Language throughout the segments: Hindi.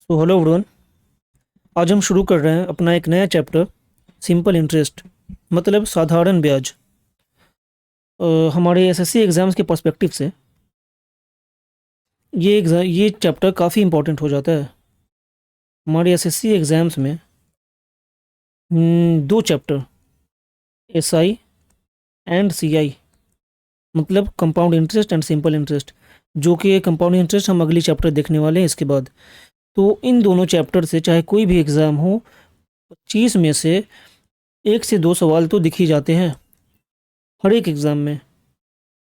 So hello everyone. आज हम शुरू कर रहे हैं अपना एक नया चैप्टर, सिंपल इंटरेस्ट मतलब साधारण ब्याज। हमारे एसएससी एग्ज़ाम्स के पर्सपेक्टिव से ये चैप्टर काफ़ी इंपॉर्टेंट हो जाता है। हमारे एसएससी एग्ज़ाम्स में दो चैप्टर, एसआई एंड सीआई मतलब compound interest and simple interest, जो कि कंपाउंड इंटरेस्ट हम अगली चैप्टर देखने वाले हैं इसके बाद। तो इन दोनों चैप्टर से चाहे कोई भी एग्ज़ाम हो, 25 में से 1 से 2 सवाल तो दिख ही जाते हैं हर एक एग्ज़ाम में।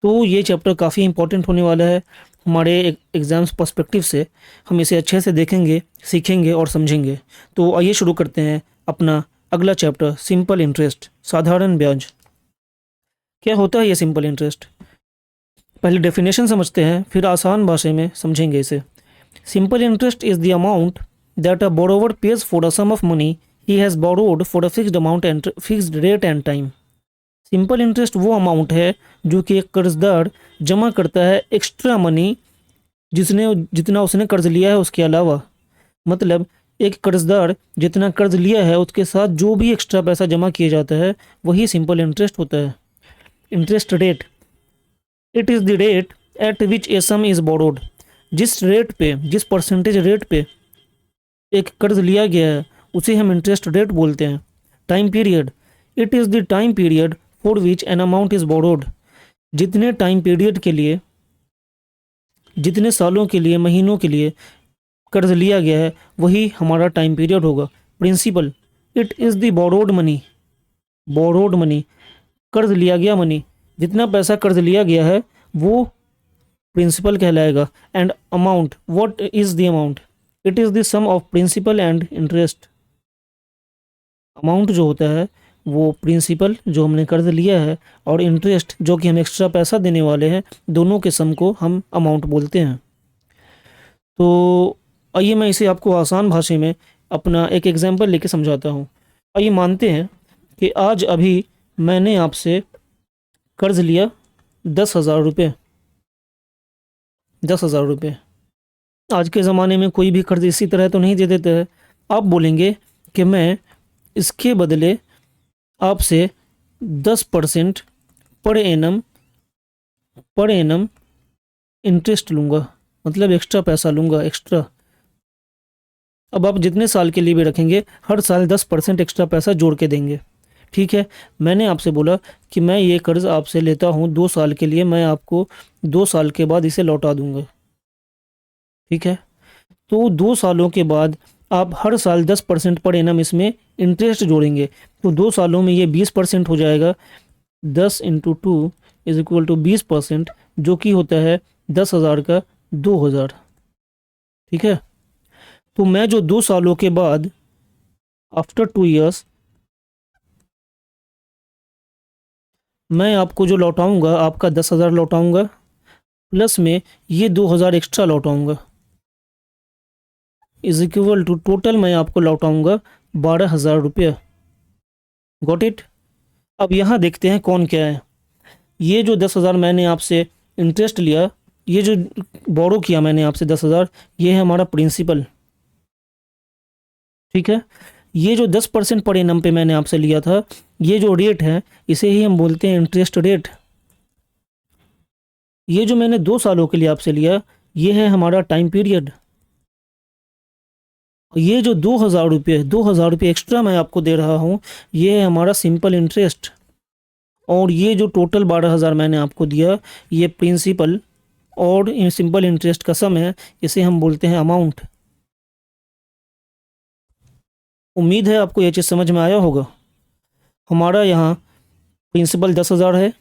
तो ये चैप्टर काफ़ी इंपॉर्टेंट होने वाला है हमारे एग्ज़ाम्स पर्सपेक्टिव से। हम इसे अच्छे से देखेंगे, सीखेंगे और समझेंगे। तो आइए शुरू करते हैं अपना अगला चैप्टर, सिंपल इंटरेस्ट, साधारण ब्याज। क्या होता है ये सिंपल इंटरेस्ट? पहले डेफिनेशन समझते हैं, फिर आसान भाषा में समझेंगे इसे। Simple interest is the amount that a borrower pays for a sum of money he has borrowed for a fixed amount and fixed rate and time. Simple interest वो अमाउंट है जो कि एक कर्जदार जमा करता है एक्स्ट्रा मनी, जितना उसने कर्ज लिया है उसके अलावा। मतलब एक कर्जदार जितना कर्ज लिया है उसके साथ जो भी एक्स्ट्रा पैसा जमा किया जाता है वही सिंपल इंटरेस्ट होता है। Interest rate, it is the rate at which A some is borrowed. जिस रेट पे, जिस परसेंटेज रेट पे एक कर्ज लिया गया है उसे हम इंटरेस्ट रेट बोलते हैं। Time period, it is the time period for which an amount is borrowed. जितने टाइम पीरियड के लिए, जितने सालों के लिए, महीनों के लिए कर्ज लिया गया है वही हमारा टाइम पीरियड होगा। Principal, it is the borrowed money. Borrowed money, कर्ज लिया गया मनी, जितना पैसा कर्ज लिया गया है वो प्रिंसिपल कहलाएगा। And amount, what is the amount? It is the sum of principal and interest. Amount जो होता है वो प्रिंसिपल जो हमने कर्ज लिया है और इंटरेस्ट जो कि हम एक्स्ट्रा पैसा देने वाले हैं, दोनों के सम को हम अमाउंट बोलते हैं। तो आइए मैं इसे आपको आसान भाषा में अपना एक एग्जांपल लेके समझाता हूँ। आइए मानते हैं कि आज अभी मैंने आपसे कर्ज लिया 10,000 रुपये। 10,000 रुपये, आज के ज़माने में कोई भी कर्ज इसी तरह तो नहीं दे देते हैं। आप बोलेंगे कि मैं इसके बदले आपसे 10% पर एनम इंटरेस्ट लूँगा, मतलब एक्स्ट्रा पैसा लूँगा एक्स्ट्रा। अब आप जितने साल के लिए भी रखेंगे हर साल 10% एक्स्ट्रा पैसा जोड़ के देंगे। ठीक है, मैंने आपसे बोला कि मैं ये कर्ज़ आपसे लेता हूँ 2 साल के लिए, मैं आपको 2 साल के बाद इसे लौटा दूँगा। ठीक है, तो 2 सालों के बाद आप हर साल 10% पर एनम इसमें इंटरेस्ट जोड़ेंगे, तो 2 सालों में ये 20% हो जाएगा। 10 × 2 इज इक्वल टू 20%, जो कि होता है 10,000 का 2,000। ठीक है, तो मैं जो 2 सालों के बाद, आफ्टर 2 ईयर्स, मैं आपको जो लौटाऊंगा, आपका 10,000 लौटाऊंगा, प्लस में ये 2,000 एक्स्ट्रा लौटाऊंगा, इज इक्वल टू टोटल मैं आपको लौटाऊंगा 12,000 रुपये। Got it? अब यहाँ देखते हैं कौन क्या है। ये जो 10,000 मैंने आपसे इंटरेस्ट लिया, ये जो बोरो किया मैंने आपसे 10,000, ये है हमारा प्रिंसिपल। ठीक है, ये जो 10% पर एनम पे मैंने आपसे लिया था, ये जो रेट है इसे ही हम बोलते हैं इंटरेस्ट रेट। ये जो मैंने 2 सालों के लिए आपसे लिया, ये है हमारा टाइम पीरियड। ये जो 2,000 रुपये एक्स्ट्रा मैं आपको दे रहा हूँ, ये है हमारा सिंपल इंटरेस्ट। और ये जो टोटल 12,000 मैंने आपको दिया, ये प्रिंसिपल और सिंपल इंटरेस्ट का सम है, इसे हम बोलते हैं अमाउंट। उम्मीद है आपको ये चीज़ समझ में आया होगा। हमारा यहाँ प्रिंसिपल 10,000 है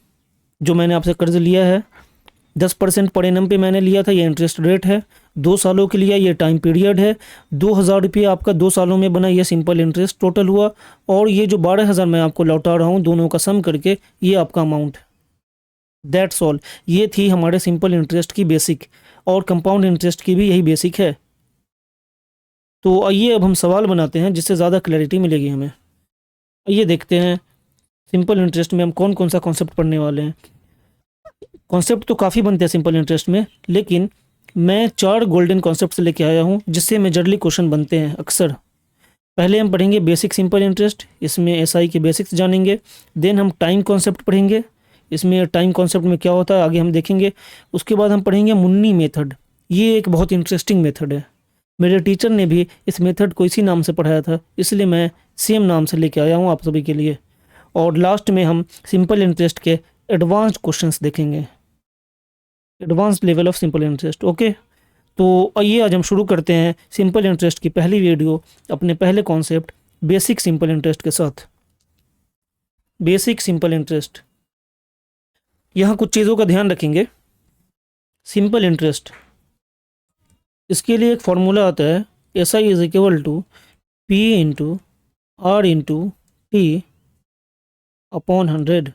जो मैंने आपसे कर्ज लिया है, 10% पर एनम पे मैंने लिया था, ये इंटरेस्ट रेट है। 2 सालों के लिए ये टाइम पीरियड है। 2,000 रुपये आपका 2 सालों में बना, ये सिंपल इंटरेस्ट टोटल हुआ। और ये जो 12,000 मैं आपको लौटा रहा हूँ दोनों का सम करके, ये आपका अमाउंट। That's all. ये थी हमारे सिंपल इंटरेस्ट की बेसिक, और कंपाउंड इंटरेस्ट की भी यही बेसिक है। तो आइए अब हम सवाल बनाते हैं जिससे ज़्यादा क्लैरिटी मिलेगी हमें। आइए देखते हैं सिंपल इंटरेस्ट में हम कौन कौन सा कॉन्सेप्ट पढ़ने वाले हैं। कॉन्सेप्ट तो काफ़ी बनते हैं सिंपल इंटरेस्ट में, लेकिन मैं 4 गोल्डन कॉन्सेप्ट लेके आया हूँ जिससे मेजरली क्वेश्चन बनते हैं अक्सर। पहले हम पढ़ेंगे बेसिक सिंपल इंटरेस्ट, इसमें एसआई के बेसिक्स जानेंगे। देन हम टाइम कॉन्सेप्ट पढ़ेंगे, इसमें टाइम कॉन्सेप्ट में क्या होता है आगे हम देखेंगे। उसके बाद हम पढ़ेंगे मुन्नी मेथड, ये एक बहुत इंटरेस्टिंग मेथड है। मेरे टीचर ने भी इस मेथड को इसी नाम से पढ़ाया था, इसलिए मैं सेम नाम से लेके आया हूँ आप सभी के लिए। और लास्ट में हम सिंपल इंटरेस्ट के एडवांस्ड क्वेश्चंस देखेंगे, advance level of simple interest. Okay, तो आइए आज हम शुरू करते हैं सिंपल इंटरेस्ट की पहली वीडियो अपने पहले कॉन्सेप्ट बेसिक सिंपल इंटरेस्ट के साथ। बेसिक सिंपल इंटरेस्ट, यहाँ कुछ चीज़ों का ध्यान रखेंगे। सिंपल इंटरेस्ट, इसके लिए एक फॉर्मूला आता है, S I is equal to P into R into T upon 100।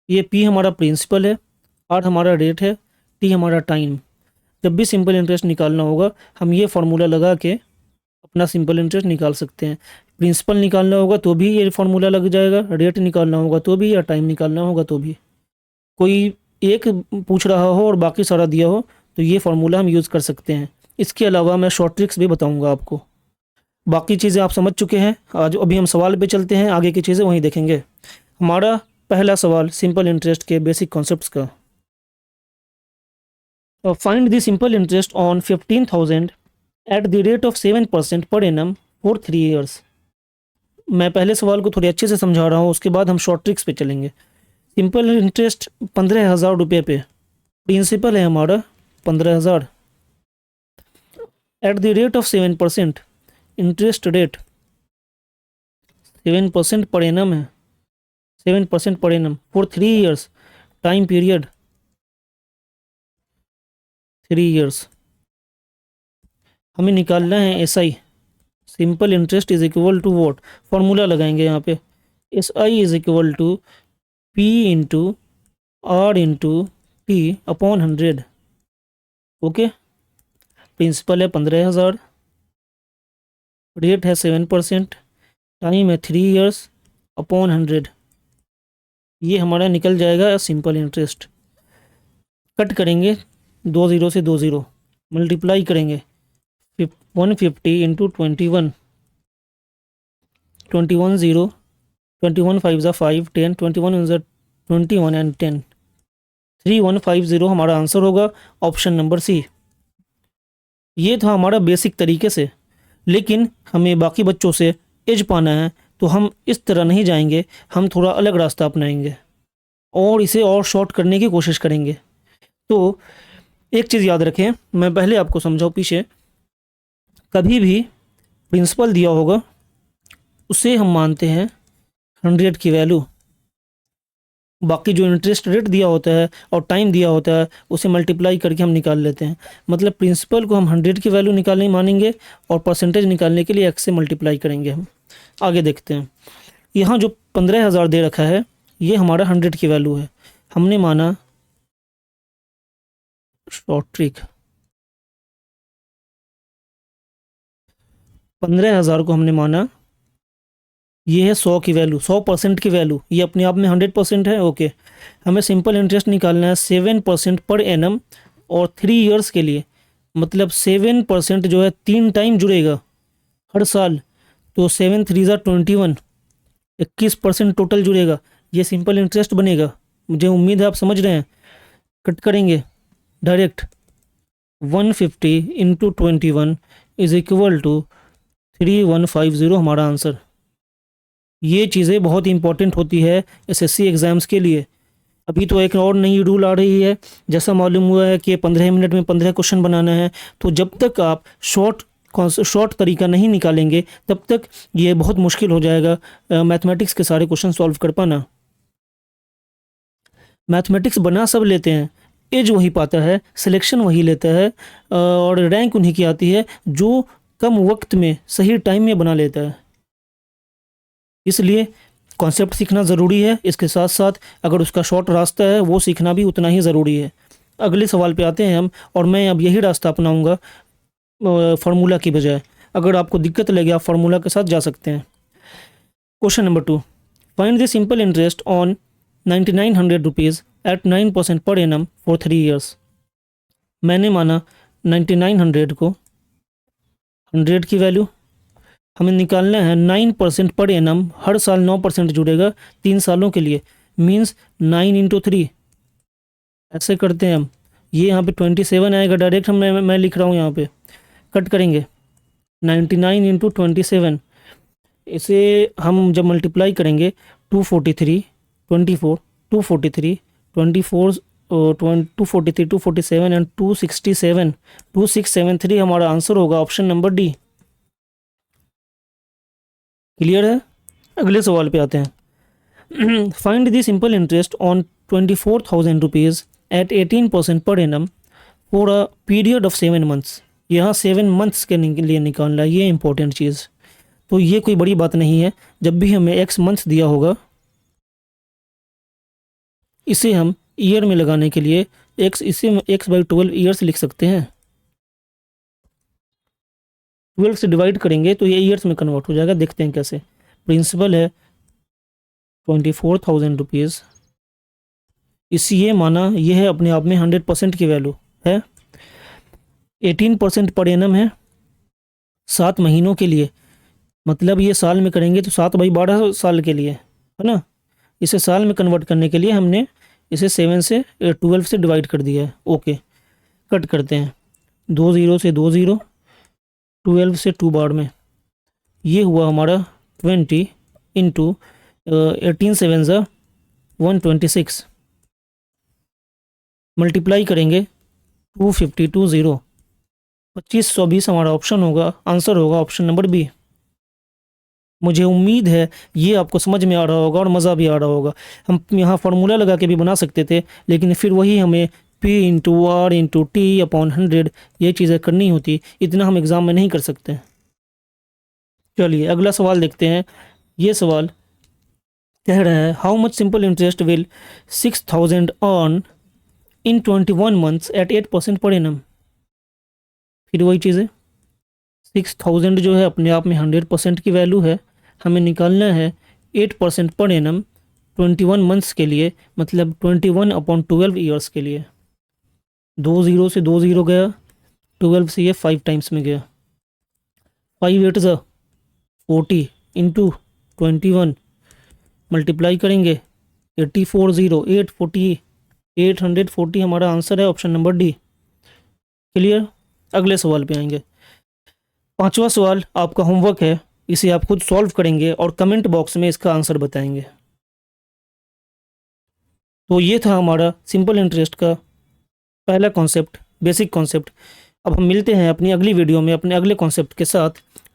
ये पी हमारा प्रिंसिपल है, आर हमारा रेट है, टी हमारा टाइम। जब भी सिंपल इंटरेस्ट निकालना होगा हम ये फार्मूला लगा के अपना सिंपल इंटरेस्ट निकाल सकते हैं। प्रिंसिपल निकालना होगा तो भी ये फार्मूला लग जाएगा, रेट निकालना होगा तो भी, या टाइम निकालना होगा तो भी। कोई एक पूछ रहा हो और बाकी सारा दिया हो तो ये फार्मूला हम यूज़ कर सकते हैं। इसके अलावा मैं शॉर्ट ट्रिक्स भी बताऊँगा आपको। बाकी चीज़ें आप समझ चुके हैं, आज अभी हम सवाल पे चलते हैं, आगे की चीज़ें वहीं देखेंगे। हमारा पहला सवाल सिंपल इंटरेस्ट के बेसिक कॉन्सेप्ट्स का। Find the simple interest on 15,000 at the rate of 7% per annum for 3 years. मैं पहले सवाल को थोड़ी अच्छे से समझा रहा हूँ, उसके बाद हम शॉर्ट ट्रिक्स पे चलेंगे। सिंपल इंटरेस्ट 15,000 रुपये पे, प्रिंसिपल है हमारा 15,000, at the rate of 7%, interest rate 7% per annum है, 7% per annum for 3 years, time period 3 years. हमें निकालना है S I, simple interest is equal to what, formula लगाएंगे यहाँ पे, S I is equal to P into R into T upon 100। Okay, principal है 15,000, रेट है 7%, टाइम है 3 ईयर्स अपॉन 100। ये हमारा निकल जाएगा सिंपल इंटरेस्ट। कट करेंगे 2 ज़ीरो से 2 ज़ीरो, मल्टीप्लाई करेंगे 150 इंटू 21, 21 ज़ीरो, 21 5 ज़ा 5, 10, 21 ज़ा 21 एंड 10, 3150 हमारा आंसर होगा, ऑप्शन नंबर सी। ये था हमारा बेसिक तरीके से, लेकिन हमें बाकी बच्चों से एज पाना है तो हम इस तरह नहीं जाएंगे, हम थोड़ा अलग रास्ता अपनाएंगे और इसे और शॉर्ट करने की कोशिश करेंगे। तो एक चीज़ याद रखें, मैं पहले आपको समझाऊँ पीछे, कभी भी प्रिंसिपल दिया होगा उसे हम मानते हैं 100 की वैल्यू, बाकी जो इंटरेस्ट रेट दिया होता है और टाइम दिया होता है उसे मल्टीप्लाई करके हम निकाल लेते हैं। मतलब प्रिंसिपल को हम 100 की वैल्यू निकालने मानेंगे और परसेंटेज निकालने के लिए x से मल्टीप्लाई करेंगे। हम आगे देखते हैं। यहाँ जो 15,000 दे रखा है ये हमारा 100 की वैल्यू है, हमने माना शॉर्ट ट्रिक, 15,000 को हमने माना ये है 100 की वैल्यू, 100% की वैल्यू, ये अपने आप में 100% है। ओके, हमें सिंपल इंटरेस्ट निकालना है 7% पर एनम और 3 ईयर्स के लिए। मतलब 7% जो है 3 टाइम जुड़ेगा हर साल, तो 7 3 ज़ा 21, 21% टोटल जुड़ेगा, ये सिंपल इंटरेस्ट बनेगा। मुझे उम्मीद है आप समझ रहे हैं। कट करेंगे direct, 150 into 21 is equal to 3150 हमारा आंसर। ये चीज़ें बहुत इंपॉर्टेंट होती है एसएससी एग्ज़ाम्स के लिए। अभी तो एक और नई रूल आ रही है, जैसा मालूम हुआ है कि 15 मिनट में 15 क्वेश्चन बनाना है, तो जब तक आप शॉर्ट तरीका नहीं निकालेंगे तब तक ये बहुत मुश्किल हो जाएगा मैथमेटिक्स के सारे क्वेश्चन सॉल्व कर पाना। मैथमेटिक्स बना सब लेते हैं, एज वही पाता है, सिलेक्शन वही लेता है और रैंक उन्हीं की आती है जो कम वक्त में सही टाइम में बना लेता है। इसलिए कॉन्सेप्ट सीखना ज़रूरी है, इसके साथ साथ अगर उसका शॉर्ट रास्ता है वो सीखना भी उतना ही ज़रूरी है। अगले सवाल पे आते हैं हम, और मैं अब यही रास्ता अपनाऊंगा फार्मूला की बजाय। अगर आपको दिक्कत लगे आप फार्मूला के साथ जा सकते हैं। Question number 2, find the simple interest on 9900 rupees at 9% per annum for 3 years. मैंने माना 9900 को 100 की वैल्यू हमें निकालना है 9% पर एनम, हर साल 9% जुड़ेगा 3 सालों के लिए, मीन्स 9 × 3। ऐसे करते हैं हम, ये यहाँ पे 27 आएगा डायरेक्ट, मैं लिख रहा हूँ यहाँ पे, कट करेंगे 99 × 27। इसे हम जब मल्टीप्लाई करेंगे 243 24 243 24 243 247 एंड 267 2673 हमारा आंसर होगा ऑप्शन नंबर डी। क्लियर है? अगले सवाल पे आते हैं। Find the simple interest on 24,000 rupees at 18% per annum for a period of 7 months. यहाँ 7 मंथ्स के लिए निकालना है, ये इंपॉर्टेंट चीज़। तो ये कोई बड़ी बात नहीं है, जब भी हमें x मंथ्स दिया होगा इसे हम ईयर में लगाने के लिए इसे x/12 ईयर्स लिख सकते हैं। 12 से डिवाइड करेंगे तो ये ईयर्स में कन्वर्ट हो जाएगा। देखते हैं कैसे। प्रिंसिपल है 24,000 रुपीज़, इस ये माना ये है अपने आप में 100% की वैल्यू है। 18% पर एनम है 7 महीनों के लिए, मतलब ये साल में करेंगे तो 7/12 साल के लिए है ना। इसे साल में कन्वर्ट करने के लिए हमने इसे 7 से 12 से डिवाइड कर दिया है। ओके, कट करते हैं, 2 0 से 2 0, 12 से 2 बार में, ये हुआ हमारा 20 × 18 7 ज़ा 126, मल्टीप्लाई करेंगे 250 2520 हमारा ऑप्शन होगा, आंसर होगा ऑप्शन नंबर बी। मुझे उम्मीद है ये आपको समझ में आ रहा होगा और मज़ा भी आ रहा होगा। हम यहाँ फार्मूला लगा के भी बना सकते थे, लेकिन फिर वही हमें P × R × T/100 ये चीज़ें करनी होती, इतना हम एग्ज़ाम में नहीं कर सकते। चलिए अगला सवाल देखते हैं। ये सवाल कह रहा है how much simple interest will 6,000 earn in 21 months at 8% per annum. फिर वही चीज़ें, 6,000 जो है अपने आप में 100% की वैल्यू है, हमें निकालना है 8% पर एनम 21 मंथ्स के लिए, मतलब 21/12 ईयर्स के लिए। 2 0 से 2 0 गया, 12 से ये 5 टाइम्स में गया, 5 8 ज़ा 40 × 21, मल्टीप्लाई करेंगे 840 हमारा आंसर है ऑप्शन नंबर डी। क्लियर? अगले सवाल पे आएंगे। 5वां सवाल आपका होमवर्क है, इसे आप खुद सॉल्व करेंगे और कमेंट बॉक्स में इसका आंसर बताएंगे। तो ये था हमारा सिंपल इंटरेस्ट का पहला कॉन्सेप्ट, बेसिक कॉन्सेप्ट। अब हम मिलते हैं अपनी अगली वीडियो में अपने अगले कॉन्सेप्ट के साथ।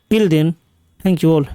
Till then, thank you all.